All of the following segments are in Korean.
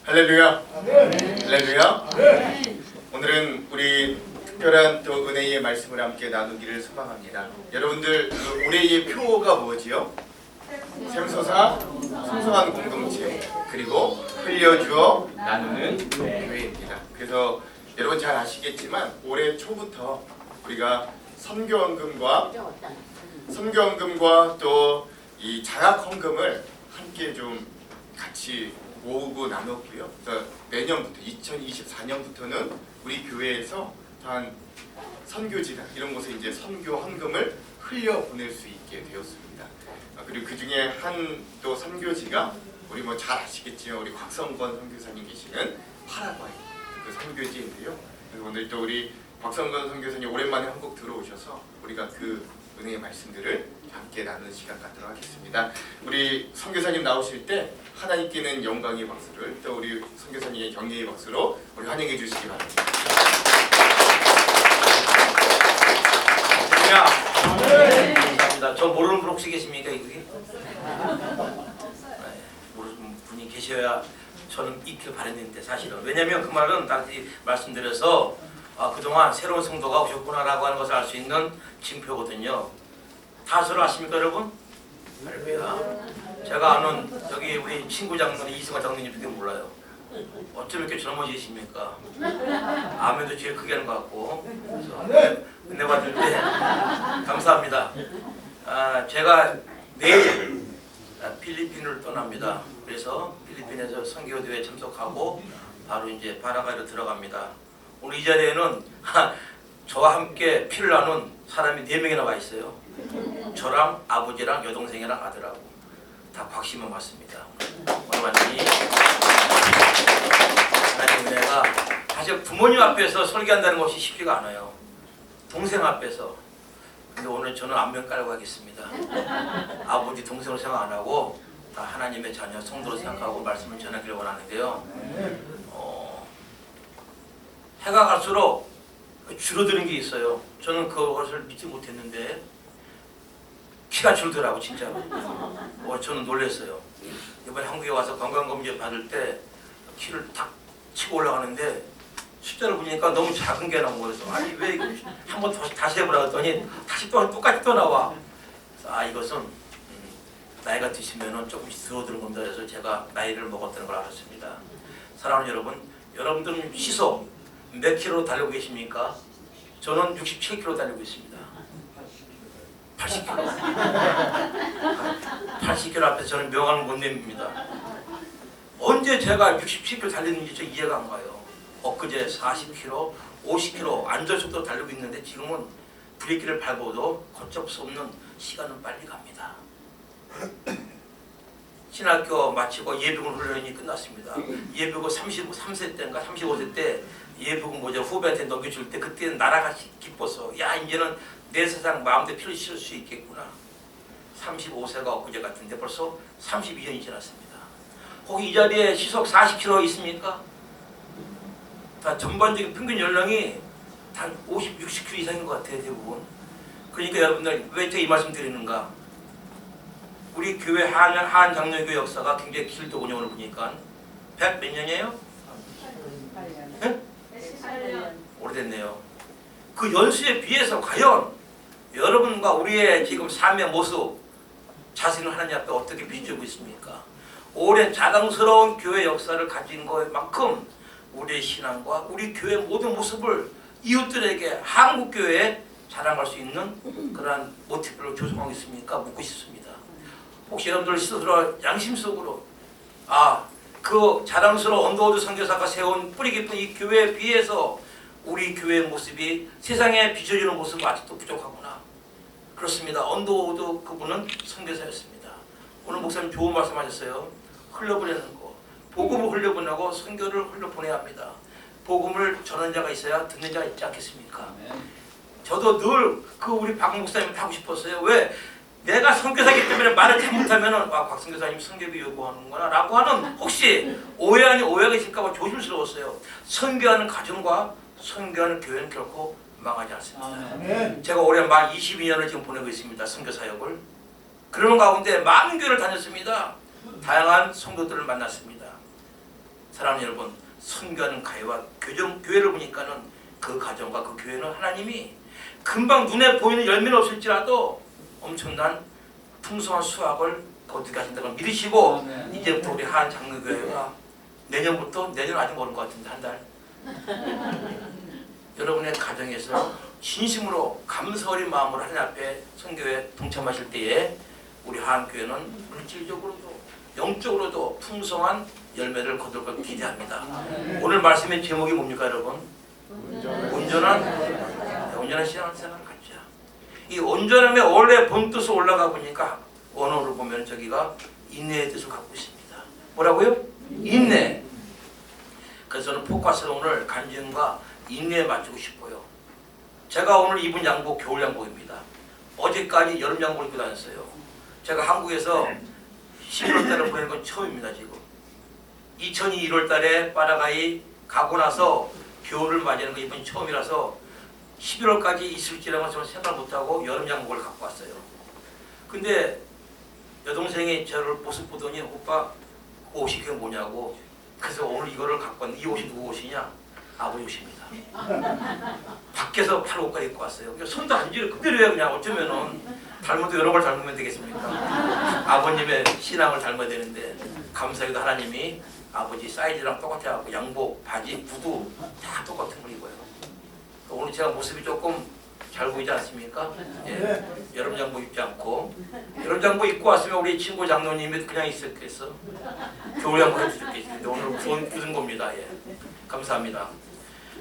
할렐루야. 할렐루야. 오늘은 우리 특별한 또 은혜의 말씀을 함께 나누기를 소망합니다. 여러분들 그 올해의 표어가 뭐지요? 샘솟아 풍성한 공동체 그리고 흘려주어 나누는 교회입니다. 그래서 여러분 잘 아시겠지만 올해 초부터 우리가 선교헌금과 또 이 장학헌금을 함께 좀 같이 모으고 나눴고요. 그래서 내년부터 2024년부터는 우리 교회에서 한 선교지나 이런 곳에 이제 선교 헌금을 흘려 보낼 수 있게 되었습니다. 그리고 그 중에 한 또 선교지가 우리 뭐 잘 아시겠지만 우리 곽성건 선교사님 계시는 파라과이 그 선교지인데요. 그래서 오늘 또 우리 곽성건 선교사님 오랜만에 한국 들어오셔서 우리가 그 은혜의 말씀들을 함께 나누는 시간 갖도록 하겠습니다. 우리 선교사님 나오실 때 하나님께는 영광의 박수를 또 우리 선교사님의 격려의 박수로 우리 환영해 주시기 바랍니다. 감사합니다. 저 모르는 분 혹시 계십니까? 여기? 모르는 분이 계셔야 저는 있길 바랬는데 사실은 왜냐하면 그 말은 다시 말씀드려서 그동안 새로운 성도가 오셨구나라고 하는 것을 알 수 있는 징표거든요. 다소를 아십니까 여러분? 할렐루야. 제가 아는 여기 우리 친구 장로님 이승화 장로님밖에 몰라요. 어쩜 이렇게 젊어지십니까? 아멘도 제일 크게 하는 것 같고 그래서 은혜 받을 때 감사합니다. 제가 내일 필리핀을 떠납니다. 그래서 필리핀에서 선교대회에 참석하고 바로 이제 파라과이로 들어갑니다. 오늘 이 자리에는 저와 함께 피를 나눈 사람이 4명이나 와 있어요. 저랑 아버지랑 여동생이랑 아들하고 다 곽심은 왔습니다. 오늘 완전히 하나님 은혜가 사실 부모님 앞에서 설교한다는 것이 쉽지가 않아요. 동생 앞에서. 근데 오늘 저는 안면 깔고 가겠습니다. 아버지 동생을 생각 안 하고 다 하나님의 자녀 성도로 생각하고 말씀을 전하기를 원하는데요. 해가 갈수록 줄어드는 게 있어요. 저는 그것을 믿지 못했는데 키가 줄더라고 진짜로. 저는 놀랐어요. 이번에 한국에 와서 건강검진 받을 때 키를 탁 치고 올라가는데 숫자를 보니까 너무 작은 게 나온 거여서 아니 왜 한 번 다시 해보라 했더니 다시 또 똑같이 또 나와. 그래서 이것은 나이가 드시면은 조금씩 줄어드는 겁니다. 그래서 제가 나이를 먹었다는 걸 알았습니다. 사랑하는 여러분, 여러분들은 시속 몇 킬로 달리고 계십니까? 저는 67km 달리고 있습니다. 80km. 80km 앞에서 저는 명함을 못 내밉니다. 언제 제가 67km 달리는지 저 이해가 안 가요. 엊그제 40km, 50km 안전속도로 달리고 있는데 지금은 브레이크를 밟아도 걷잡을 수 없는 시간은 빨리 갑니다. 신학교 마치고 예비군 훈련이 끝났습니다. 예비군 33세 때인가 35세 때 예비군 모자 후배한테 넘겨줄 때 그때는 나라가 기뻐서 야 이제는 내 세상 마음대로 피를 실을 수 있겠구나. 35세가 엊그제 같은데 벌써 32년이 지났습니다. 혹시 이 자리에 시속 40km 있습니까? 다 전반적인 평균 연령이 단 50, 60km 이상인 것 같아요 대부분. 그러니까 여러분들 왜 제가 이 말씀 드리는가? 우리 교회 한 장로교회 역사가 굉장히 길더군요. 오늘 보니까 100 몇 년이에요? 108년. 오래됐네요. 그 연수에 비해서 과연 여러분과 우리의 지금 삶의 모습 자신을 하나님 앞에 어떻게 비추고 있습니까? 오랜 자랑스러운 교회 역사를 가진 것만큼 우리의 신앙과 우리 교회 모든 모습을 이웃들에게 한국교회에 자랑할 수 있는 그러한 모티브를 조성하고 있습니까? 묻고 싶습니다. 혹시 여러분들 스스로 양심 속으로 그 자랑스러운 언더우드 선교사가 세운 뿌리 깊은 이 교회에 비해서 우리 교회의 모습이 세상에 비춰지는 모습은 아직도 부족하구나. 그렇습니다. 언더우드 그분은 선교사였습니다. 오늘 목사님 좋은 말씀하셨어요. 흘려보내는 거. 복음을 흘려보내고 선교를 흘려보내야 합니다. 복음을 전하는 자가 있어야 듣는 자가 있지 않겠습니까? 저도 늘 우리 박 목사님을 하고 싶었어요. 왜? 내가 선교사이기 때문에 말을 잘못하면 박 선교사님 선교비 요구하는구나 라고 하는 혹시 오해 아닌 오해가 있을까 봐 조심스러웠어요. 선교하는 가정과 선교하는 교회는 결코 망하지 않습니다. 제가 올해 만 22년을 지금 보내고 있습니다. 선교 사역을. 그러는 가운데 많은 교회를 다녔습니다. 다양한 성도들을 만났습니다. 사랑하는 여러분, 선교하는 가해와 교회를 보니까는 그 가정과 그 교회는 하나님이 금방 눈에 보이는 열매는 없을지라도 엄청난 풍성한 수확을 거두게 하신다고 믿으시고, 이제부터 우리 한 장로교회가 내년부터, 내년 아직 모르는 것 같은데 한 달, 여러분의 가정에서 진심으로 감사 어린 마음으로 하나님 앞에 선교에 동참하실 때에 우리 한교회는 물질적으로도 영적으로도 풍성한 열매를 거둘 걸 기대합니다. 오늘 말씀의 제목이 뭡니까 여러분? 온전한 신앙생활을 갖자. 이 온전함의 원래 본뜻을 올라가 보니까 원어로 보면 저기가 인내의 뜻을 갖고 있습니다. 뭐라고요? 인내. 그래서 저는 포커스를 오늘 간증과 인내에 맞추고 싶어요. 제가 오늘 입은 양복 겨울 양복입니다. 어제까지 여름 양복을 입고 다녔어요. 제가 한국에서 11월 달에 보내는 건 처음입니다. 지금 2002 1월 달에 파라과이 가고 나서 겨울을 맞이하는 건 이번 처음이라서 11월까지 있을지라고 저는 생각 못하고 여름 양복을 갖고 왔어요. 근데 여동생이 저를 모습 보더니 오빠 그 옷이 그게 뭐냐고. 그래서 오늘 이거를 갖고 왔는데 이 옷이 누구 옷이냐? 아버지 옷입니다. 밖에서 팔 옷까지 입고 왔어요. 손도 안 쥐려 그대로 해요. 그냥 어쩌면은 닮아도 여러 걸 닮으면 되겠습니까? 아버님의 신앙을 닮아야 되는데 감사하게도 하나님이 아버지 사이즈랑 똑같아갖고 양복, 바지, 구두 다 똑같은 걸 입어요. 오늘 제가 모습이 조금 잘 보이지 않습니까? 예. 여름 양복 입지 않고 여름 양복 입고 왔으면 우리 친구 장로님이 그냥 있었겠어. 겨울 양복 해주셨겠는데 오늘 굳은 겁니다. 예. 감사합니다.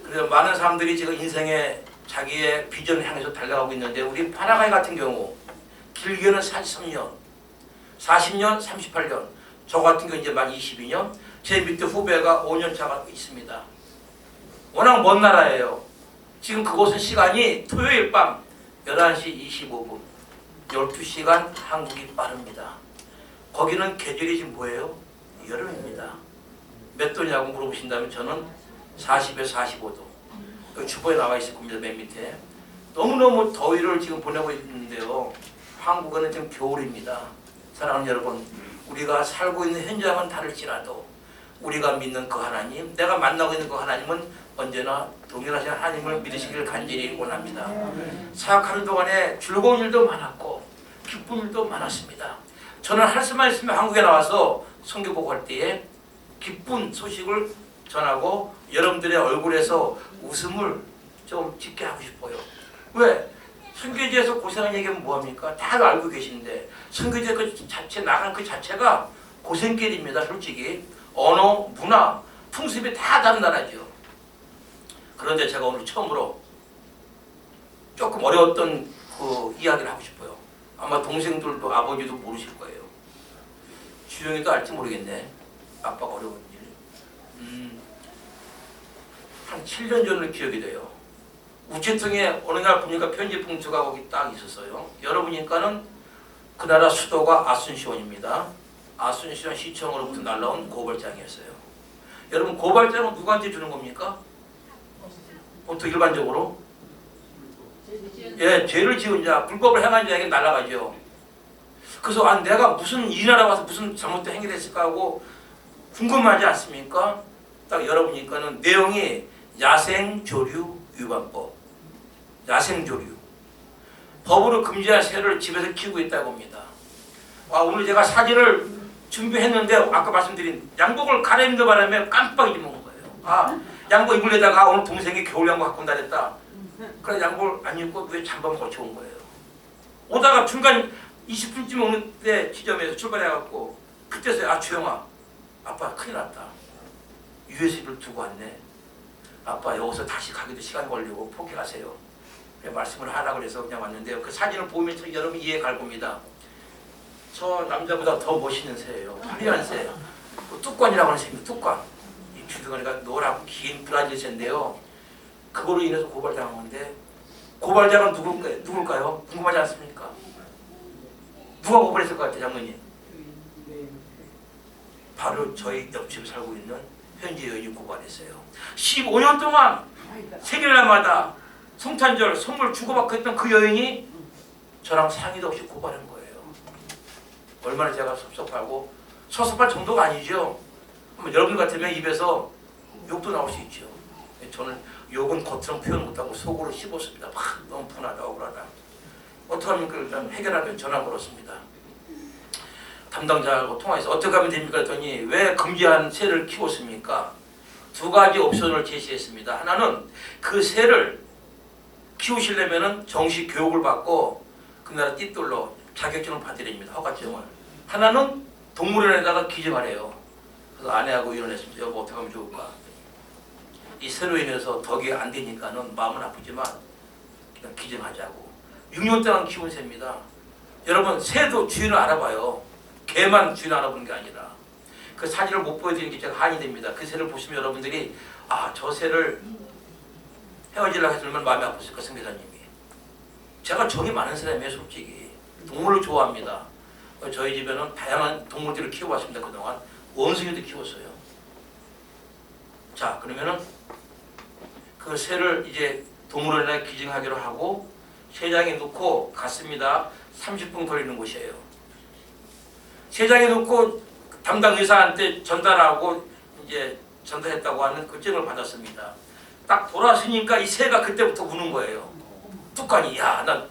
그래서 많은 사람들이 지금 인생에 자기의 비전을 향해서 달려가고 있는데 우리 파라과이 같은 경우 길게는 43년, 40년, 38년, 저 같은 경우 이제 만 22년, 제 밑에 후배가 5년 차가 있습니다. 워낙 먼 나라예요. 지금 그곳은 시간이 토요일 밤 11시 25분, 12시간 한국이 빠릅니다. 거기는 계절이 지금 뭐예요? 여름입니다. 몇 도냐고 물어보신다면 저는 40에서 45도. 여기 주보에 나와 있을 겁니다. 맨 밑에. 너무너무 더위를 지금 보내고 있는데요. 한국은 지금 겨울입니다. 사랑하는 여러분, 우리가 살고 있는 현장은 다를지라도 우리가 믿는 그 하나님, 내가 만나고 있는 그 하나님은 언제나 동일하신 하나님을 믿으시기를 간절히 원합니다. 사역하는 동안에 즐거운 일도 많았고 기쁜 일도 많았습니다. 저는 할 수만 있으면 한국에 나와서 선교 보고할 때에 기쁜 소식을 전하고 여러분들의 얼굴에서 웃음을 좀 짓게 하고 싶어요. 왜? 선교지에서 고생한 얘기하면 뭐합니까? 다들 알고 계신데 선교지 그 자체 나간 그 자체가 고생길입니다. 솔직히 언어, 문화, 풍습이 다 다른 나라죠. 그런데 제가 오늘 처음으로 조금 어려웠던 그 이야기를 하고 싶어요. 아마 동생들도 아버지도 모르실 거예요. 주영이도 알지 모르겠네. 아빠가 어려운 일. 한 7년 전을 기억이 돼요. 우체통에 어느 날 보니까 편지 봉투가 거기 딱 있었어요. 열어보니까는 그 나라 수도가 아순시온입니다. 아순시온 시청으로부터 날라온 고발장이었어요. 여러분 고발장은 누구한테 주는 겁니까? 보통 일반적으로 예, 죄를 지은 자, 불법을 행한 자에게 날아가죠. 그래서 내가 무슨 이 나라 와서 무슨 잘못된 행위를 했을까 하고 궁금하지 않습니까? 딱 열어보니까는 내용이 야생조류 위반법, 야생조류 법으로 금지한 새를 집에서 키우고 있다고 합니다. 오늘 제가 사진을 준비했는데 아까 말씀드린 양복을 갈아입는 바람에 깜빡 잊어먹은 거예요. 양복 입으려다가 오늘 동생이 겨울 양복 갖고 온다 그랬다. 그래 양복을 안 입고 왜 잠바만 걸쳐온 거예요. 오다가 중간 20분쯤 오는데 지점에서 출발해갖고 그때서야 주영아, 아빠 큰일 났다. USB를 두고 왔네. 아빠 여기서 다시 가기도 시간 걸리고 포기하세요. 그냥 말씀을 하라고 그래서 그냥 왔는데요. 그 사진을 보면 여러분 이해 갈 겁니다. 저 남자보다 더 멋있는 새예요. 화려한 새. 뚜껑이라고 하는 새입니다. 뚜껑. 이 주둥아리가 노랗고 긴 브라질 새인데요. 그거로 인해서 고발당한 건데 고발자는 누굴까요? 궁금하지 않습니까? 누가 고발했을 것 같아요, 장로님? 바로 저희 옆집에 살고 있는 현지 여인이 고발했어요. 15년 동안 생일날마다 성탄절 선물 주고받고 했던 그 여인이 저랑 상의도 없이 고발한 거예요. 얼마나 제가 섭섭하고 섭섭할 정도가 아니죠. 한번 여러분 같으면 입에서 욕도 나올 수 있죠. 저는 욕은 겉으로 표현 못하고 속으로 씹었습니다. 너무 분하다, 억울하다. 어떡합니까? 일단 해결하면 전화 걸었습니다. 담당자하고 통화해서 어떻게 하면 됩니까? 했더니 왜 금지한 새를 키웠습니까? 두 가지 옵션을 제시했습니다. 하나는 그 새를 키우시려면 정식 교육을 받고 그 나라 띠돌로 자격증을 받아야 됩니다. 허가증을. 하나는 동물원에다가 기증하래요. 그래서 아내하고 의논했습니다. 여보 어떻게 하면 좋을까? 이 새로 인해서 덕이 안 되니까는 마음은 아프지만 그냥 기증하자고. 6년 동안 키운 새입니다. 여러분 새도 주인을 알아봐요. 개만 주인 알아보는 게 아니라 그 사진을 못 보여드리는 게 제가 한이 됩니다. 그 새를 보시면 여러분들이 아, 저 새를 헤어지려고 했으면 마음이 아팠을까 선교사님이. 제가 정이 많은 사람이에요. 솔직히 동물을 좋아합니다. 저희 집에는 다양한 동물들을 키워왔습니다. 그동안 원숭이도 키웠어요. 자 그러면은 그 새를 이제 동물원에 기증하기로 하고 새장에 놓고 갔습니다. 30분 걸리는 곳이에요. 새장에 놓고 담당 의사한테 전달하고 이제 전달했다고 하는 그 증을 받았습니다. 딱 돌아서니까 이 새가 그때부터 우는 거예요. 뚜까니, 야, 난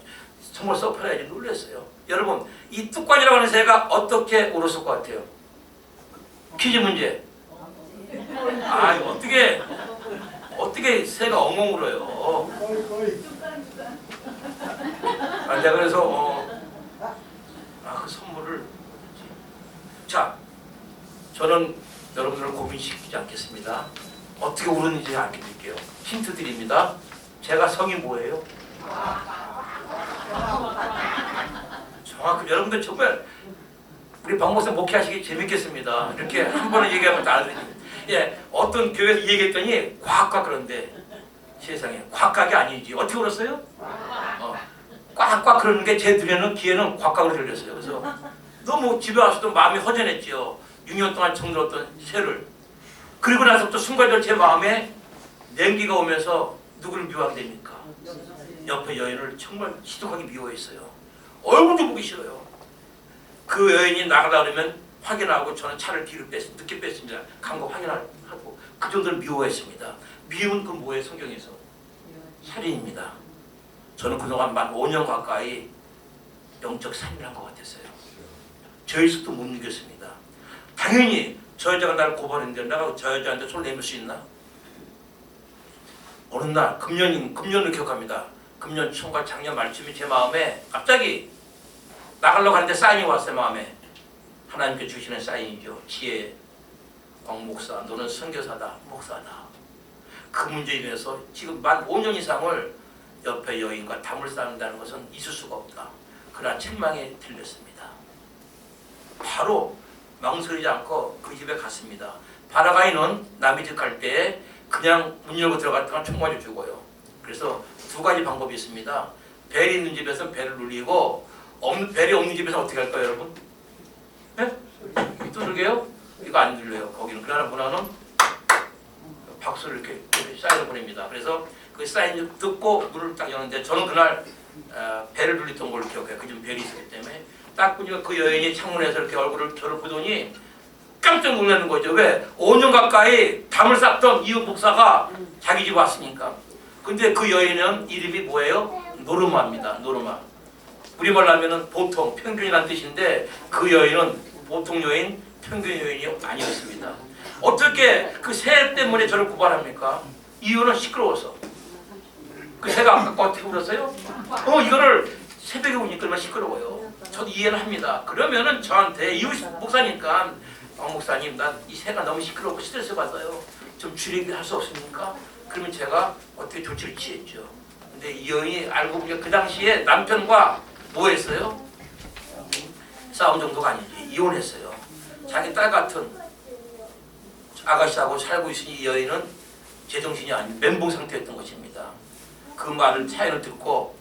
정말 서프라이즈 놀랐어요. 여러분, 이 뚜까니라고 하는 새가 어떻게 울었을 것 같아요? 퀴즈 문제. 아, 어떻게 새가 엉엉 울어요? 아, 내가 그래서 그 선물을 자, 저는 여러분들을 고민시키지 않겠습니다. 어떻게 우는지 알려드릴게요. 힌트 드립니다. 제가 성이 뭐예요? 정확히 여러분들 정말 우리 박 목사 목회하시기 재밌겠습니다. 이렇게 한 번은 얘기하면 다 알아듣습니다. 예, 어떤 교회에서 얘기했더니 꽉꽉 그런데 세상에 꽉꽉이 아니지. 어떻게 울었어요? 꽉꽉 그러는 게 제 눈에는 귀에는 꽉꽉으로 들렸어요. 그래서 너무 집에 와서도 마음이 허전했죠. 6년 동안 정들었던 새를. 그리고 나서부터 순간적으로 제 마음에 냉기가 오면서 누구를 미워하게 됩니까? 옆에 여인을 정말 지독하게 미워했어요. 얼굴도 보기 싫어요. 그 여인이 나가다 그러면 확인하고 저는 차를 뒤로 늦게 뺐습니다. 간 거 확인하고 그 정도로 미워했습니다. 미움은 그 뭐예요? 성경에서? 살인입니다. 저는 그동안 만 5년 가까이 영적 살인을 한 것 같았어요. 저 여자도 못 이겼습니다. 당연히 저 여자가 나를 고발했는데 내가 저 여자한테 손을 내밀 수 있나? 어느 날 금년을 기억합니다. 금년 총과 작년 말쯤에 제 마음에 갑자기 나가려고 하는데 사인이 왔어요. 마음에 하나님께 주시는 사인이죠. 지혜 광 목사 너는 선교사다 목사다. 그 문제에 인해서 지금 만 5년 이상을 옆에 여인과 담을 쌓는다는 것은 있을 수가 없다. 그러나 책망에 들렸습니다. 바로 망설이지 않고 그 집에 갔습니다. 바라가이는 남의 집 갈 때 그냥 문 열고 들어갔다가 총 맞아 죽어요. 그래서 두 가지 방법이 있습니다. 벨이 있는 집에서는 벨을 눌리고 벨이 없는 집에서는 어떻게 할까요, 여러분? 네? 두들겨요? 이거 안 들려요. 거기는. 그러나 문화는 박수를 이렇게 사인을 보냅니다. 그래서 그 사인 듣고 문을 딱 여는데 저는 그날 벨을 눌렸던 걸 기억해요. 그 집 벨이 있었기 때문에. 딱 보니까 그 여인이 창문에서 이렇게 얼굴을 저를 보더니 깜짝 놀라는 거죠. 왜? 5년 가까이 담을 쌓던 이웃 목사가 자기 집 왔으니까. 근데 그 여인은 이름이 뭐예요? 노르마입니다. 노르마. 우리말로 하면은 보통, 평균이라는 뜻인데 그 여인은 보통 여인, 평균 여인이 아니었습니다. 어떻게 그 새 때문에 저를 고발합니까? 이유는 시끄러워서. 그 새가 아까 어떻게 울었어요? 이거를 새벽에 우니까 얼마나 시끄러워요. 저도 이해는 합니다. 그러면은 저한테 이웃 목사니까 목사님 나 이 새가 너무 시끄럽고 스트레스 받아요. 좀 줄이게 할 수 없습니까? 그러면 제가 어떻게 조치를 취했죠. 근데 이 여인이 알고 보니까 그 당시에 남편과 뭐 했어요? 싸움 정도가 아니지. 이혼했어요. 자기 딸 같은 아가씨하고 살고 있으니 이 여인은 제정신이 아닌 멘붕 상태였던 것입니다. 그 말을 사연을 듣고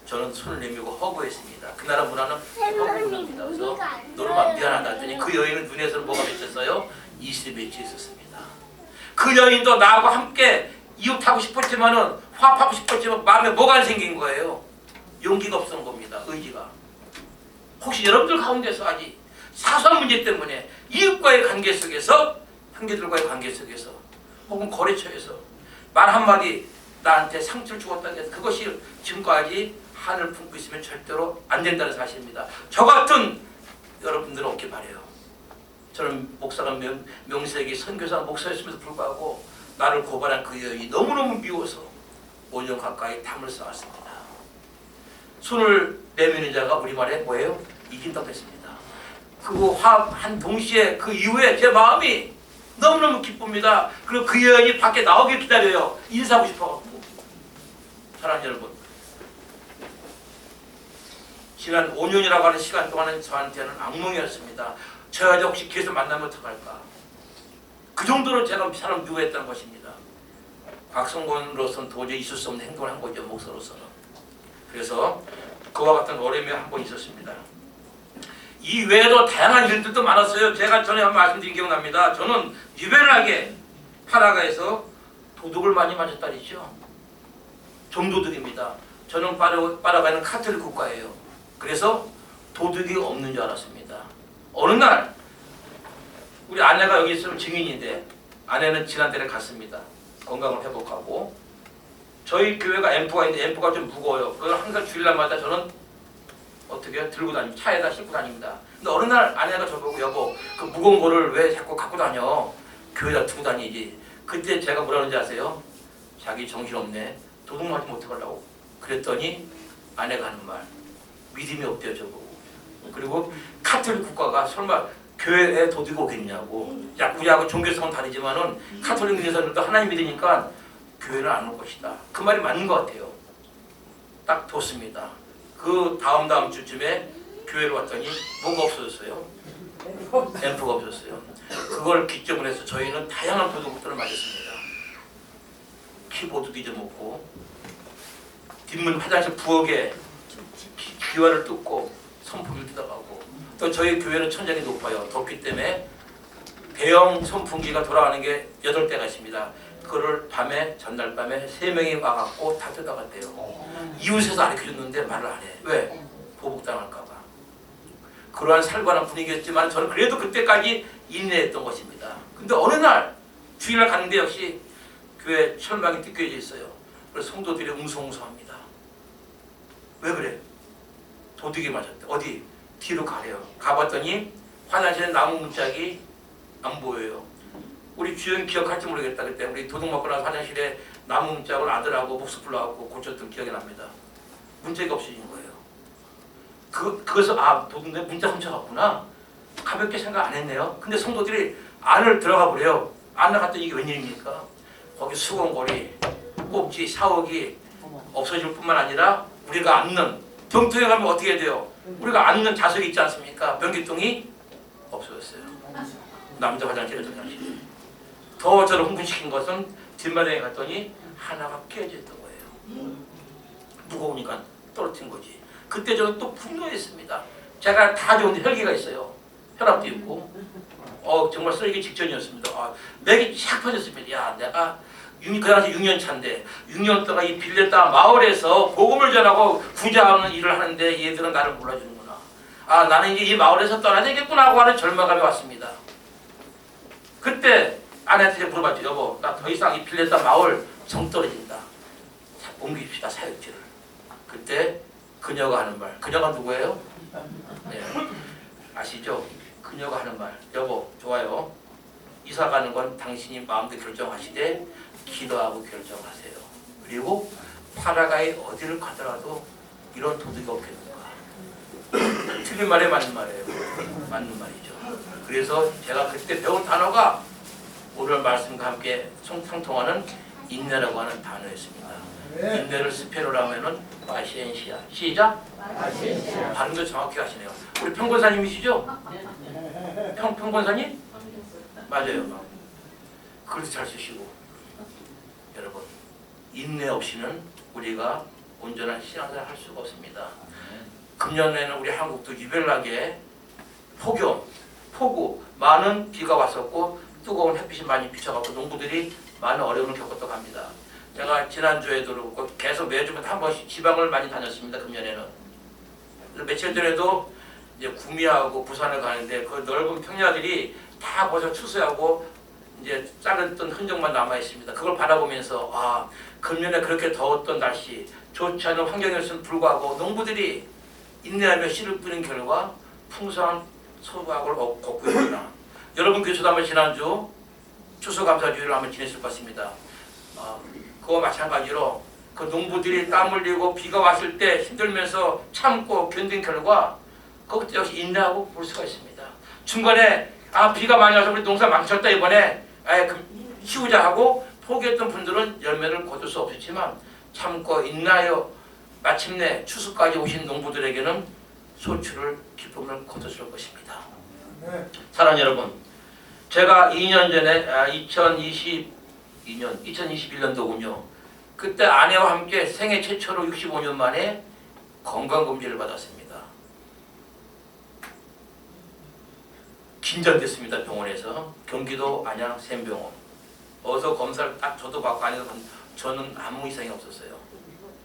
저는 손을 내밀고 허구했습니다. 그 나라 문화는 허구입니다. 그래서 노르마 미안하다 했더니 그 여인은 눈에서는 뭐가 맺혔어요? 이슬이 맺혀 있었습니다. 그 여인도 나하고 함께 이웃하고 싶었지만은 화합하고 싶었지만 마음에 뭐가 안 생긴 거예요? 용기가 없었던 겁니다. 의지가. 혹시 여러분들 가운데서 아직 사소한 문제 때문에 이웃과의 관계 속에서, 형제들과의 관계 속에서, 혹은 거래처에서 말 한마디 나한테 상처를 주었다는 게, 그것이 지금까지 한을 품고 있으면 절대로 안 된다는 사실입니다. 저 같은 여러분들은 없길 바래요. 저는 목사가 명색이 선교사 목사였음에도 불구하고 나를 고발한 그 여인이 너무너무 미워서 5년 가까이 담을 쌓았습니다. 손을 내미는 자가 우리말에 뭐예요? 이긴다고 했습니다. 그 화합한 동시에 그 이후에 제 마음이 너무너무 기쁩니다. 그리고 그 여인이 밖에 나오길 기다려요. 인사하고 싶어가지고. 사랑하는 여러분, 지난 5년이라고 하는 시간 동안은 저한테는 악몽이었습니다. 저 여자 혹시 계속 만나면 어떡할까? 그 정도로 제가 사람 미워했다는 것입니다. 박성권으로서는 도저히 있을 수 없는 행동을 한 거죠, 목사로서는. 그래서 그와 같은 어려움이 한 번 있었습니다. 이 외에도 다양한 일들도 많았어요. 제가 전에 한번 말씀드린 기억납니다. 저는 유별나게 파라가에서 도둑을 많이 맞았다리죠. 좀도둑입니다. 저는 파라가는 카톨릭 국가예요. 그래서 도둑이 없는 줄 알았습니다. 어느 날 우리 아내가 여기 있으면 증인인데, 아내는 지난달에 갔습니다. 건강을 회복하고. 저희 교회가 앰프가 있는데 앰프가 좀 무거워요. 그걸 항상 주일날마다 저는 어떻게 들고 다닙니다. 차에다 싣고 다닙니다. 근데 어느 날 아내가 저보고, 여보, 그 무거운 거를 왜 자꾸 갖고 다녀? 교회에다 두고 다니지. 그때 제가 뭐라는지 아세요? 자기 정신없네. 도둑 맞으면 어떡하려고. 그랬더니 아내가 하는 말, 믿음이 없대요, 저보고. 그리고 카톨릭 국가가 설마 교회에 도둑이 오겠냐고. 우리하고 종교성은 다르지만은 카톨릭 민에서는 하나님 믿으니까 교회는 안 올 것이다. 그 말이 맞는 것 같아요. 딱 뒀습니다. 그 다음 주쯤에 교회를 왔더니 뭐가 없어졌어요? 앰프가 없었어요. 그걸 기점으로 해서 저희는 다양한 도둑들을 맞았습니다. 키보드도 잊어먹고, 뒷문 화장실 부엌에 기와를 뚫고 선풍기를 뜯어가고, 또 저희 교회는 천장이 높아요. 덥기 때문에 대형 선풍기가 돌아가는 게 8대가 있습니다. 그거를 밤에, 전날 밤에 3명이 와갖고 다 뜯어갔대요. 이웃에서 가르쳐줬는데 말을 안 해. 왜? 보복당할까봐. 그러한 살벌한 분위기였지만 저는 그래도 그때까지 인내했던 것입니다. 근데 어느 날 주일날 갔는데 역시 교회 철망이 뜯겨져 있어요. 그래서 성도들이 웅성웅성합니다. 왜 그래? 도둑이 맞았대. 어디? 뒤로 가래요. 가봤더니 화장실에 나무 문짝이 안 보여요. 우리 주연 기억할지 모르겠다. 그때 우리 도둑 맞고 나서 화장실에 나무 문짝을 아들하고 목수 불러갖고 고쳤던 기억이 납니다. 문짝이 없어진 거예요. 그것을 도둑 내 문짝 훔쳐갔구나. 가볍게 생각 안 했네요. 근데 성도들이 안을 들어가 보래요. 안 나갔더니 이게 웬일입니까? 거기 수건고리, 꼭지, 샤워기 없어질 뿐만 아니라 우리가 앉는, 병통에 가면 어떻게 해야 돼요? 우리가 앉는 좌석이 있지 않습니까? 변기통이 없어졌어요. 남자 화장실에 화장실. 더 저를 흥분시킨 것은 뒷마당에 갔더니 하나가 깨져 있던 거예요. 무거우니까 떨어뜨린 거지. 그때 저는 또 분노했습니다. 제가 다 좋은데 혈기가 있어요. 혈압도 있고. 정말 쓰러지기 직전이었습니다. 맥이 샥 퍼졌습니다. 야, 내가 그 당시 6년 차인데 6년 동안 이 빌렸다 마을에서 복음을 전하고 구제하는 일을 하는데 얘들은 나를 몰라주는구나. 나는 이제 이 마을에서 떠나야 되겠구나 하고 하는 절망감이 왔습니다. 그때 아내한테 물어봤죠. 여보, 나 더 이상 이 빌렸다 마을 정 떨어진다. 옮깁시다, 사역지를. 그때 그녀가 하는 말. 그녀가 누구예요? 네. 아시죠? 그녀가 하는 말. 여보, 좋아요. 이사 가는 건 당신이 마음대로 결정하시되 기도하고 결정하세요. 그리고 파라가에 어디를 가더라도 이런 도둑이 없겠는가. 틀린 말에 맞는 말이에요. 맞는 말이죠. 그래서 제가 그때 배운 단어가 오늘 말씀과 함께 상통하는 인내라고 하는 단어였습니다. 인내를 스페인어로 하면은 파시엔시아. 시작. 발음도 정확히 하시네요. 우리 평권사님이시죠? 평권사님? 맞아요. 그래도 잘 쓰시고. 여러분, 인내 없이는 우리가 온전한 신앙생활을 할 수가 없습니다. 금년에는 우리 한국도 유별나게 폭염, 폭우, 많은 비가 왔었고 뜨거운 햇빛이 많이 비쳐갖고 농부들이 많은 어려움을 겪었다고 합니다. 제가 지난주에도 그렇고 계속 매주마다 한 번씩 지방을 많이 다녔습니다. 금년에는. 며칠 전에도 이제 구미하고 부산을 가는데 그 넓은 평야들이 다 벌써 추수하고 이제 자랐던 흔적만 남아 있습니다. 그걸 바라보면서 아, 금년에 그렇게 더웠던 날씨, 좋지 않은 환경이었음에도 불구하고 농부들이 인내하며 씨를 뿌린 결과 풍성한 소각을 얻고 있구나. 여러분 교수도 한번 지난주 추수감사주의를 한번 지냈을 것 같습니다. 그와 마찬가지로 그 농부들이 땀 흘리고 비가 왔을 때 힘들면서 참고 견딘 결과 그것 역시 인내하고 볼 수가 있습니다. 중간에 비가 많이 와서 우리 농사 망쳤다 이번에 키우자 하고 포기했던 분들은 열매를 거둘 수 없었지만 참고 인내하여 마침내 추수까지 오신 농부들에게는 소출을 기쁨을 거뒀을 것입니다. 네. 사랑하는 여러분, 제가 2년 전에 2021년도군요. 그때 아내와 함께 생애 최초로 65년 만에 건강검진을 받았습니다. 긴장됐습니다. 병원에서. 경기도 안양 샘병원. 어서 검사를 딱 저도 받고 아내도 저는 아무 이상이 없었어요.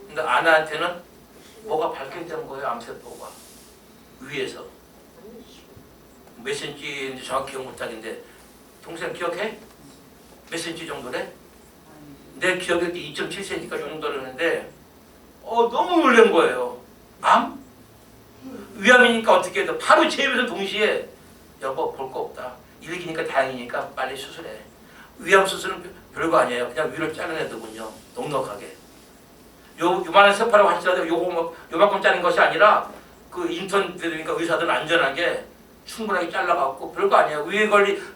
근데 아내한테는 뭐가 발견된 거예요. 암세포가. 위에서. 몇 센치인지 정확히 기억 못하겠는데 동생 기억해? 몇 센치 정도래? 내 기억에 2.7cm까지 정도라는데 너무 놀란 거예요. 암? 위암이니까 어떻게 해도 바로 제 입에서 동시에 여보 볼 거 없다. 일기니까 다행이니까 빨리 수술해. 위암 수술은 별거 아니에요. 그냥 위를 잘라내더군요. 넉넉하게. 요만한 세포라고 할지라도 요만큼 자른 것이 아니라 그 인턴 되니까 의사들은 안전하게 충분하게 잘라갖고 별거 아니에요.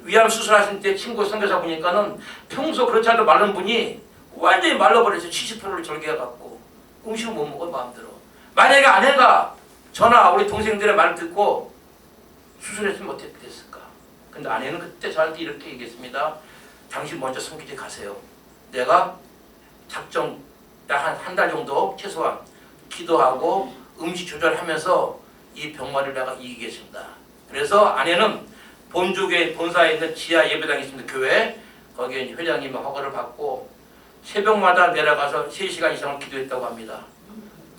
위암 수술하실 때 친구 선교사 보니까는 평소 그렇지 않아도 마른 분이 완전히 말라버렸어요. 70%를 절개해갖고 음식을 못 먹어요. 마음대로. 만약에 아내가 저나 우리 동생들의 말을 듣고 수술했으면 어떻게 됐을까? 근데 아내는 그때 저한테 이렇게 얘기했습니다. 당신 먼저 손기지 가세요. 내가 작정 약 한 달 정도 최소한 기도하고 음식 조절하면서 이 병마를 내가 이기겠습니다. 그래서 아내는 본사에 있는 지하 예배당이 있습니다. 교회. 거기에 회장님의 허가를 받고 새벽마다 내려가서 3시간 이상을 기도했다고 합니다.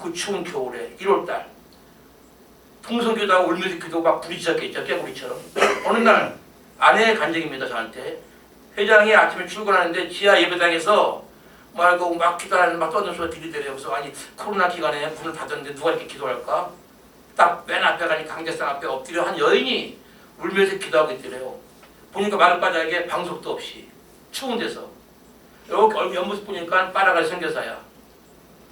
그 추운 겨울에 1월달 통성기도하고 울면서 기도가 막 부딪혔겠죠. 깨구리처럼. 어느 날 아내의 간증입니다. 저한테. 회장이 아침에 출근하는데 지하 예배당에서 말고 막 기도하는 막 떠드는 소리 들리더래요. 그래서 아니 코로나 기간에 문을 닫았는데 누가 이렇게 기도할까? 딱 맨 앞에 가니 강대상 앞에 엎드려 한 여인이 울면서 기도하고 있더래요. 보니까 마룻바닥에 방석도 없이 추운 데서 이렇게 얼굴 옆모습 보니까 빨아갈 선교사야.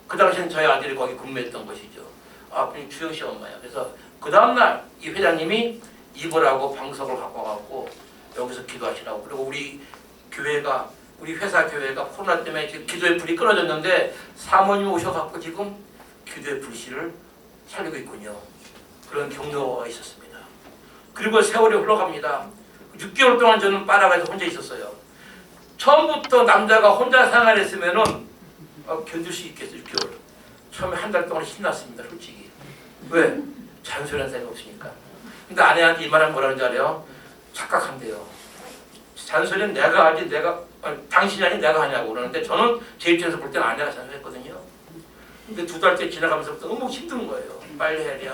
그 당시엔 저희 아들이 거기 근무했던 것이죠. 분이 주영씨 엄마야. 그래서 그 다음날 이 회장님이 이불하고 방석을 갖고 와갖고 여기서 기도하시라고. 그리고 우리 회사 교회가 코로나 때문에 지금 기도의 불이 끊어졌는데 사모님 오셔갖고 지금 기도의 불씨를 살리고 있군요. 그런 격려가 있었습니다. 그리고 세월이 흘러갑니다. 6개월 동안 저는 파라과이에서 혼자 있었어요. 처음부터 남자가 혼자 생활했으면은 견딜 수 있겠어요. 6개월. 처음에 한 달 동안 신났습니다. 솔직히. 왜? 잔소리한 사람이 없으니까. 근데 아내한테 이 말은 뭐라는 줄 알아요? 착각한대요. 잔소리는 내가 하지 당신이 아니 내가 하냐고 그러는데 저는 제 입장에서 볼 때는 아내가 잔소리했거든요. 근데 2달째 지나가면서부터 너무 힘든 거예요. 빨리 해야 돼.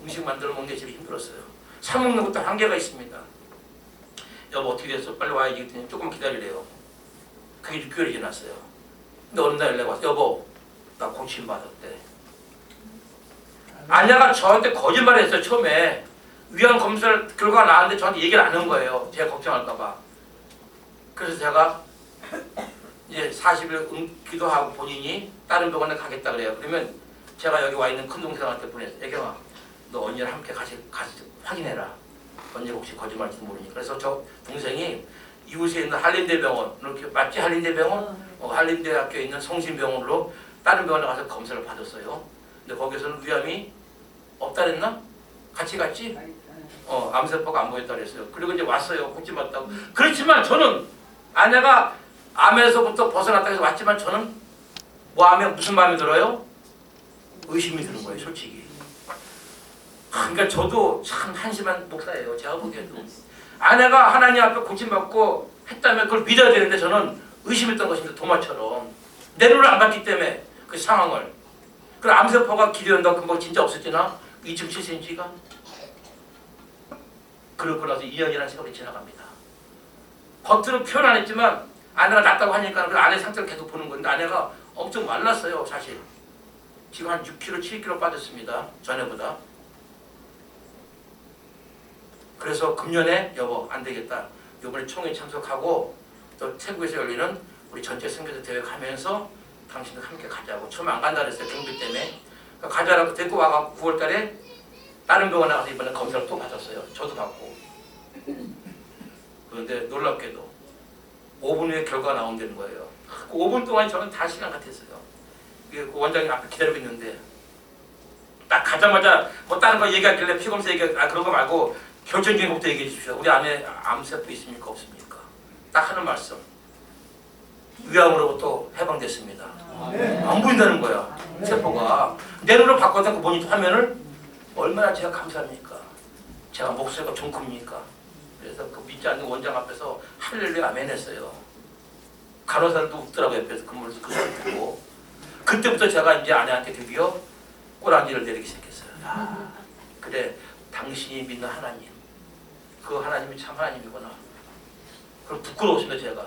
음식 만들어 먹는 게 제일 힘들었어요. 사 먹는 것도 한계가 있습니다. 여보 어떻게 됐어? 빨리 와야지. 그랬더니 조금 기다리래요. 그게 6개월이 지났어요. 근데 어느 날 연락 왔어. 여보 나 고침받았대. 아내가 저한테 거짓말을 했어요. 처음에 위암 검사 결과가 나왔는데 저한테 얘기를 안 한 거예요. 제가 걱정할까 봐. 그래서 제가 이제 40일 기도하고 본인이 다른 병원에 가겠다 그래요. 그러면 제가 여기 와 있는 큰 동생한테 보냈어요. 애경아 너 언니랑 함께 가서 확인해라. 언니가 혹시 거짓말인지 모르니까. 그래서 저 동생이 이웃에 있는 한림대병원, 이렇게 맞지? 한림대병원? 한림대학교에 있는 성심병원으로 다른 병원에 가서 검사를 받았어요. 근데 거기서는 위암이 없다 그랬나? 같이 갔지? 암세포가 안 보였다 그랬어요. 그리고 이제 왔어요. 꼭지 맞다고. 그렇지만 저는 아내가 암에서부터 벗어났다 해서 왔지만 저는 무슨 마음이 들어요? 의심이 드는 거예요. 솔직히. 그러니까 저도 참 한심한 목사예요. 제가 보기에도. 아내가 하나님 앞에 고침받고 했다면 그걸 믿어야 되는데 저는 의심했던 것입니다. 도마처럼. 내 눈을 안 봤기 때문에 그 상황을. 그럼 암세포가 기대한다고 금방 진짜 없었지나? 2.7cm가? 그러고 나서 2년이라는 세월이 지나갑니다. 겉으로 표현 안 했지만 아내가 낫다고 하니까 그 아내 상태를 계속 보는 건데 아내가 엄청 말랐어요. 사실 지금 한 6kg, 7kg 빠졌습니다. 전에보다. 그래서 금년에 여보 안 되겠다. 이번에 총회 참석하고 또 태국에서 열리는 우리 전체 선교사 대회 가면서 당신도 함께 가자고. 처음에 안 간다 그랬어요. 경비 때문에. 그러니까 가자라고 데리고 와서 9월 달에 다른 병원에 가서 이번에 검사를 또 받았어요. 저도 받고. 그런데 놀랍게도 5분 후에 결과가 나온다는 거예요. 그 5분 동안 저는 다 시간 같았어요. 그 원장님 앞에 기다리고 있는데 딱 가자마자 뭐 다른 거 얘기하길래 피검사 얘기 그런 거 말고 결정적인 것부터 얘기해 주십시오. 우리 안에 암세포 있습니까 없습니까? 딱 하는 말씀. 위암으로부터 해방됐습니다. 안 보인다는 거야. 세포가. 내 눈으로 봤거든 그 모니터 화면을. 얼마나 제가 감사합니까? 제가 목소리가 좀 큽니까? 그래서 그 믿지 않는 원장 앞에서 할렐루야 아멘 했어요. 간호사들도 웃더라고요. 옆에서 그 소리 듣고. 그때부터 제가 이제 아내한테 드디어 꼬랑지를 내리기 시작했어요. 야, 그래 당신이 믿는 하나님 그 하나님이 참 하나님이구나. 그럼 부끄러웠습니다. 제가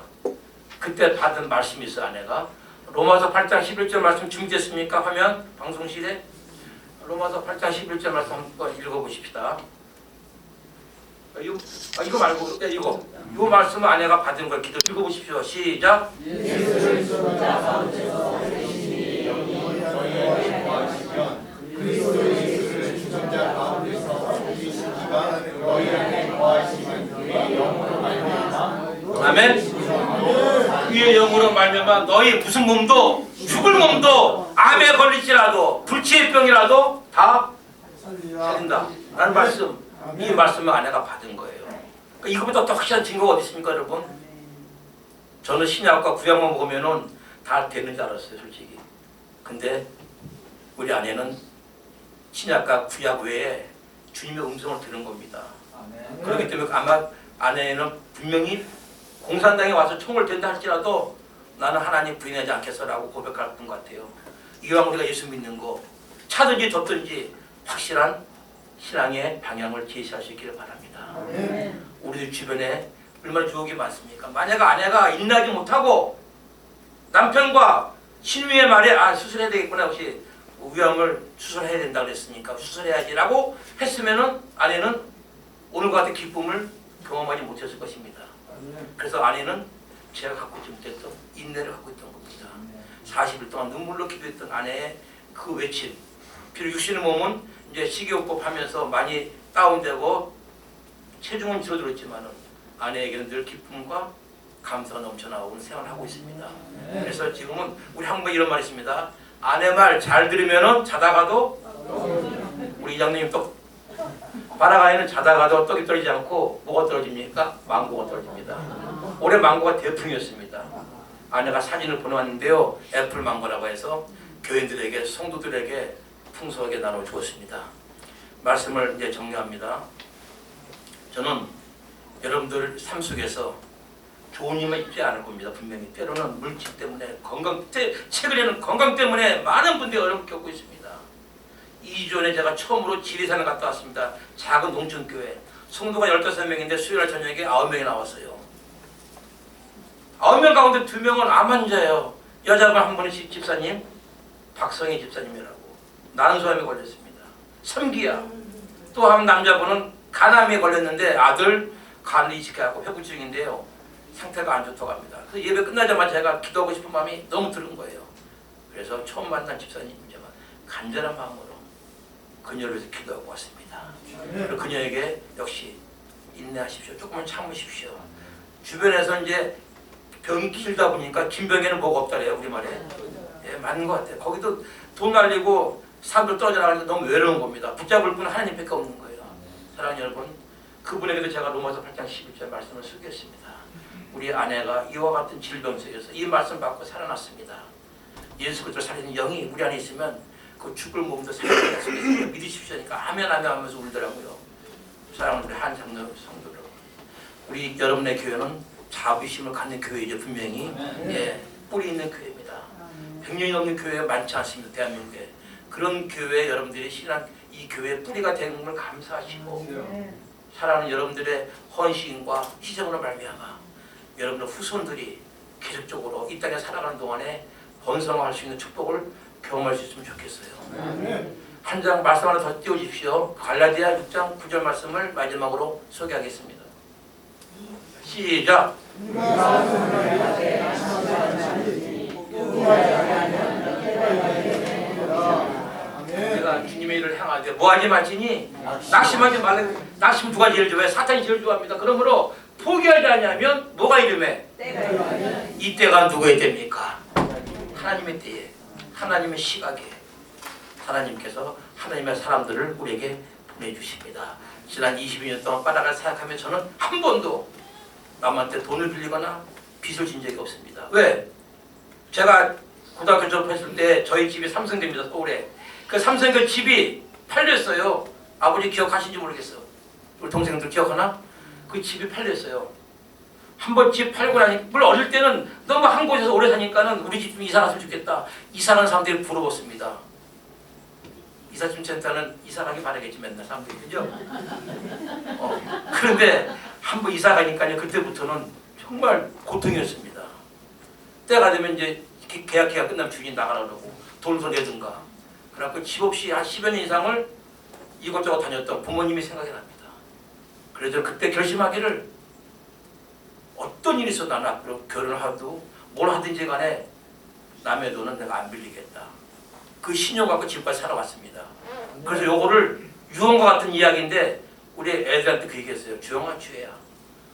그때 받은 말씀이 있어요. 아내가 로마서 8장 11절 말씀 준비됐습니까? 하면 방송실에 로마서 8장 11절 말씀 한번 읽어보십시다. 이거 말고 이거 말씀은 아내가 받은 걸 기도 읽어보십시오. 시작. 아멘. 위의 영으로 말미암아 너희 무슨 몸도 죽을 몸도 암에 걸릴지라도 불치의 병이라도 다 살린다 라는 말씀. 이 말씀을 아내가 받은 거예요. 그러니까 이거보다 더 확실한 증거가 어디 있습니까 여러분? 저는 신약과 구약만 먹으면은 다 되는 줄 알았어요 솔직히. 근데 우리 아내는 신약과 구약 외에 주님의 음성을 들은 겁니다. 그렇기 때문에 아마 아내는 분명히 공산당에 와서 총을 댄다 할지라도 나는 하나님 부인하지 않겠어라고 고백할 것 같아요. 이왕 우리가 예수 믿는 거 차든지 덥든지 확실한 신앙의 방향을 제시할 수 있기를 바랍니다. 우리들 주변에 얼마나 유혹이 많습니까? 만약 아내가 인내하지 못하고 남편과 신우의 말에 수술해야 되겠구나 혹시 위암을 수술해야 된다 그랬으니까 수술해야지라고 했으면은 아내는 오늘과 같은 기쁨을 경험하지 못했을 것입니다. 그래서 아내는 제가 갖고 있던 인내를 갖고 있던 겁니다. 40일 동안 눈물로 기도했던 아내의 그 외침. 비록 육신의 몸은 이제 식이요법 하면서 많이 다운되고 체중은 줄어들었지만은 아내에게는 늘 기쁨과 감사가 넘쳐나오는 생활을 하고 있습니다. 그래서 지금은 우리 한국에 이런 말이 있습니다. 아내 말 잘 들으면은 자다가도 우리 이장님 떡 바라가에는 자다가도 떡이 떨어지지 않고 뭐가 떨어집니까? 망고가 떨어집니다. 올해 망고가 대풍이었습니다. 아내가 사진을 보내왔는데요. 애플 망고라고 해서 교인들에게 성도들에게 풍성하게 나눠 주었습니다. 말씀을 이제 정리합니다. 저는 여러분들 삶 속에서 좋은 일만 있지 않을 겁니다. 분명히 때로는 물질 때문에 최근에는 건강 때문에 많은 분들이 어려움을 겪고 있습니다. 2주 전에 제가 처음으로 지리산을 갔다 왔습니다. 작은 농촌교회. 성도가 15명인데 수요일 저녁에 9명이 나왔어요. 9명 가운데 2명은 암 환자예요. 여자분 한 분은 집사님, 박성희 집사님이라고 난소암에 걸렸습니다. 3기야. 또 한 남자분은 간암에 걸렸는데 아들 간을 이식해갖고 회복 중인데요. 상태가 안 좋다고 합니다. 그 예배 끝나자마자 제가 기도하고 싶은 마음이 너무 드는 거예요. 그래서 처음 만난 집사님이지만 간절한 마음으로 그녀를 위해서 기도하고 왔습니다. 그리고 그녀에게 역시 인내하십시오. 조금만 참으십시오. 주변에서 이제 병이 길다 보니까 긴 병에는 뭐가 없다래요. 우리말에. 예, 맞는 것 같아요. 거기도 돈 날리고 사람들 떨어져 나가니까 너무 외로운 겁니다. 붙잡을 분은 하나님밖에 없는 거예요. 사랑하는 여러분, 그분에게도 제가 로마서 8장 11절 말씀을 쓰겠습니다. 우리 아내가 이와 같은 질병 속에서 이 말씀 받고 살아났습니다. 예수 그리스도 살리는 영이 우리 안에 있으면 그 죽을 몸도 살리는 속에 믿으십시오. 하니까 아멘 아멘 하면서 울더라고요. 사랑하는 우리 한 장로 성도 여러분, 우리 여러분의 교회는 자부심을 갖는 교회이죠. 분명히 예, 뿌리 있는 교회입니다. 100년이 넘는 교회가 많지 않습니다. 대한민국에. 그런 교회에 여러분들이 신앙 이 교회의 뿌리가 되는 걸 감사하시고 사랑하는 여러분들의 헌신과 희생으로 말미암아 여러분의 후손들이 계속적으로 이 땅에 살아가는 동안에 번성할 수 있는 축복을 경험할 수 있으면 좋겠어요. 한 장 말씀 하나 더 띄워주십시오. 갈라디아 6장 9절 말씀을 마지막으로 소개하겠습니다. 시작. 내가 주님의 일을 행하되 뭐하지 말지니 낙심하지 말라. 낙심 두 가지 제일 좋아해. 사탄이 제일 좋아합니다. 그러므로 포기하지 않으면 뭐가 이름에? 이때가 누구의 때입니까? 하나님의 때에, 하나님의 시각에 하나님께서 하나님의 사람들을 우리에게 보내주십니다. 지난 22년 동안 바닥을 생각하면 저는 한 번도 남한테 돈을 빌리거나 빚을 진 적이 없습니다. 왜? 제가 고등학교 졸업했을 때 저희 집이 삼성대입니다. 서울에. 그 삼성대 집이 팔렸어요. 아버지 기억하시는지 모르겠어. 우리 동생들 기억하나? 그 집이 팔렸어요. 한번 집 팔고 나니 물론 어릴 때는 너무 한 곳에서 오래 사니까는 우리 집 좀 이사 갔으면 좋겠다. 이사 가는 사람들이 부러웠습니다. 이사 좀 센터는 이사 가기 바라겠지 맨날 사람들이. 그죠? 그런데 한번 이사 가니까요 그때부터는 정말 고통이었습니다. 때가 되면 이제 계약기가 끝나면 주인이 나가라 그러고 돈을 더 내든가. 그래갖고 집 없이 한 10여 년 이상을 이것저것 다녔던 부모님이 생각이 납니다. 그래서 그때 결심하기를 어떤 일이 있어도 나는 앞으로 결혼을 하도 뭘 하든지 간에 남의 돈은 내가 안 빌리겠다. 그 신용 갖고 지금까지 살아왔습니다. 그래서 요거를 유언과 같은 이야기인데 우리 애들한테 그 얘기했어요. 주영아 주혜야.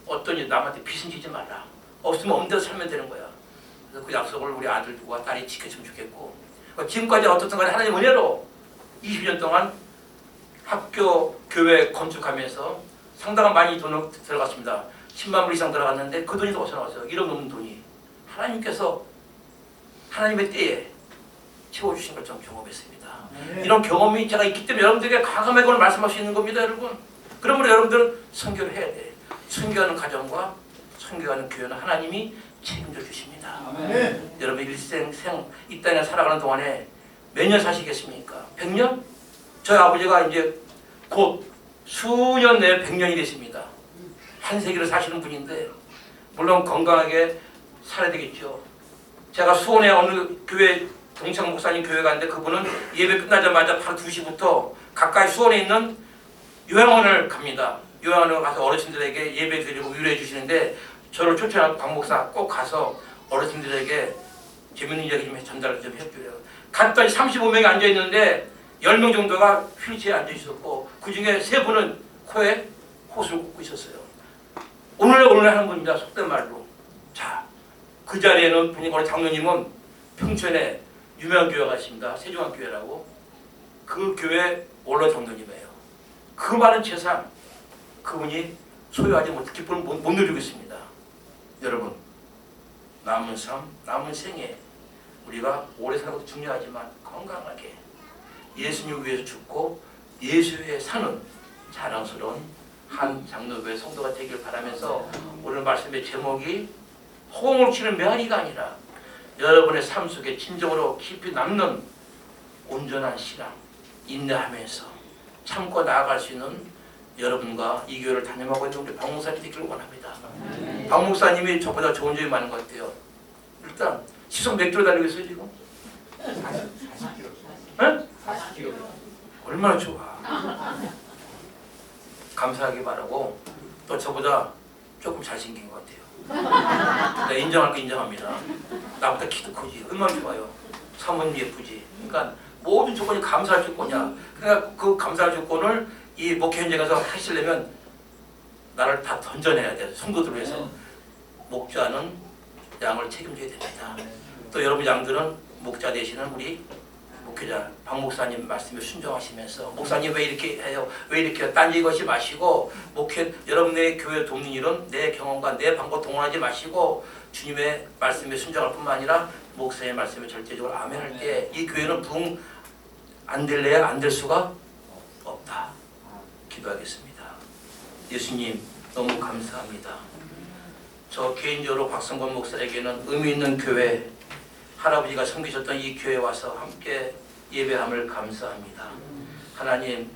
어떤 일 남한테 빚은 지지 말라. 없으면 없는 대로 살면 되는 거야. 그래서 그 약속을 우리 아들과 딸이 지켜주면 좋겠고 지금까지 어떻든 간에 하나님 은혜로 20년 동안 학교, 교회 건축하면서 상당한 많이 돈을 들어갔습니다. 10만 불 이상 들어갔는데 그 돈이 어디서 나왔어요? 1억 넘는 돈이. 하나님께서 하나님의 때에 채워주신 걸 좀 경험했습니다. 이런 경험이 제가 있기 때문에 여러분들에게 과감하게 오늘 말씀할 수 있는 겁니다. 여러분. 그러므로 여러분들은 선교를 해야 돼. 선교하는 가정과 선교하는 교회는 하나님이 책임져 주십니다. 여러분 일생 이 땅에 살아가는 동안에 몇 년 사시겠습니까? 100년? 저희 아버지가 이제 곧 수년 내에 100년이 되십니다. 한 세기를 사시는 분인데 물론 건강하게 살아야 되겠죠. 제가 수원에 어느 교회 동창 목사님 교회 갔는데 그분은 예배 끝나자마자 바로 2시부터 가까이 수원에 있는 요양원을 갑니다. 요양원에 가서 어르신들에게 예배 드리고 위로해 주시는데 저를 초청한 박 목사 꼭 가서 어르신들에게 재밌는 이야기 좀 전달 좀 해줘요. 갔더니 35명이 앉아 있는데 10명 정도가 휠체어에 앉아 있었고 그 중에 3분은 코에 호수를 꽂고 있었어요. 오늘 하는 분입니다. 속된 말로. 자, 그 자리에는 보니까 우리 장로님은 평촌에 유명한 교회가 있습니다. 세종학교회라고. 그 교회 원로 장로님이에요. 그 많은 재산 그분이 소유하지 못해 기쁨을 못 누리고 있습니다. 여러분 남은 삶, 남은 생에 우리가 오래 사는 것도 중요하지만 건강하게 예수님 위해서 죽고 예수 위해 사는 자랑스러운 한 장로교회 성도가 되길 바라면서 오늘 말씀의 제목이 호응을 치는 메아리가 아니라 여러분의 삶 속에 진정으로 깊이 남는 온전한 신앙, 인내하면서 참고 나아갈 수 있는 여러분과 이 교회를 담임하고 있는 우리 박 목사님 되기를 원합니다. 박 목사님이 저보다 좋은 점이 많은 것 같아요. 일단 시속 몇 킬로 달리고 있어요 지금? 40km. 40km. 얼마나 좋아. 감사하게 바라고 또 저보다 조금 잘생긴 것 같아요. 내가 인정할 거 인정합니다. 나보다 키도 크지. 얼마나 좋아요. 사모님 예쁘지. 그러니까 모든 조건이 감사할 조건이야. 그러니까 그 감사할 조건을 이 목회 현장에서 하시려면 나를 다 던져내야 돼. 성도들을 위해서. 목자는 양을 책임져야 됩니다. 또 여러분 양들은 목자 되시는 우리 목회자 박 목사님 말씀에 순종하시면서 목사님 왜 이렇게 해요? 왜 이렇게 해요? 딴 얘기하지 마시고 목회 여러분의 교회 돕는 일은 내 경험과 내 방법 동원하지 마시고 주님의 말씀에 순종할 뿐만 아니라 목사의 말씀에 절대적으로 아멘할 때 이 교회는 부흥 안 될래야 안 될 수가 없다. 기도하겠습니다. 예수님 너무 감사합니다. 저 개인적으로 박성권 목사에게는 의미 있는 교회 할아버지가 섬기셨던 이 교회에 와서 함께 예배함을 감사합니다. 하나님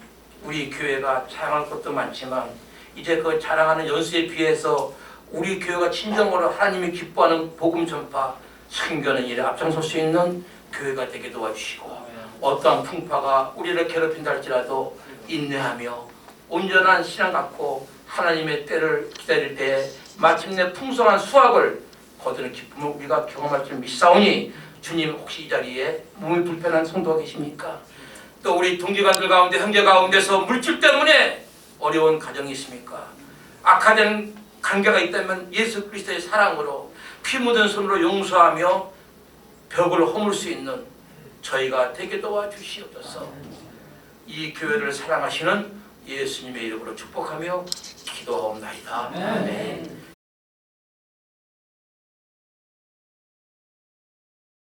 우리 교회가 자랑할 것도 많지만 이제 그 자랑하는 연수에 비해서 우리 교회가 진정으로 하나님이 기뻐하는 복음 전파, 선교하는 일에 앞장설 수 있는 교회가 되게 도와주시고 어떠한 풍파가 우리를 괴롭힌다 할지라도 인내하며 온전한 신앙 갖고 하나님의 때를 기다릴 때에 마침내 풍성한 수확을 거두는 기쁨을 우리가 경험할 줄 믿사오니 주님 혹시 이 자리에 몸이 불편한 성도가 계십니까? 또 우리 동기관들 가운데 형제 가운데서 물질 때문에 어려운 가정이 있습니까? 악화된 관계가 있다면 예수 그리스도의 사랑으로 피 묻은 손으로 용서하며 벽을 허물 수 있는 저희가 되게 도와주시옵소서. 이 교회를 사랑하시는 예수님의 이름으로 축복하며 기도하옵나이다. 아멘.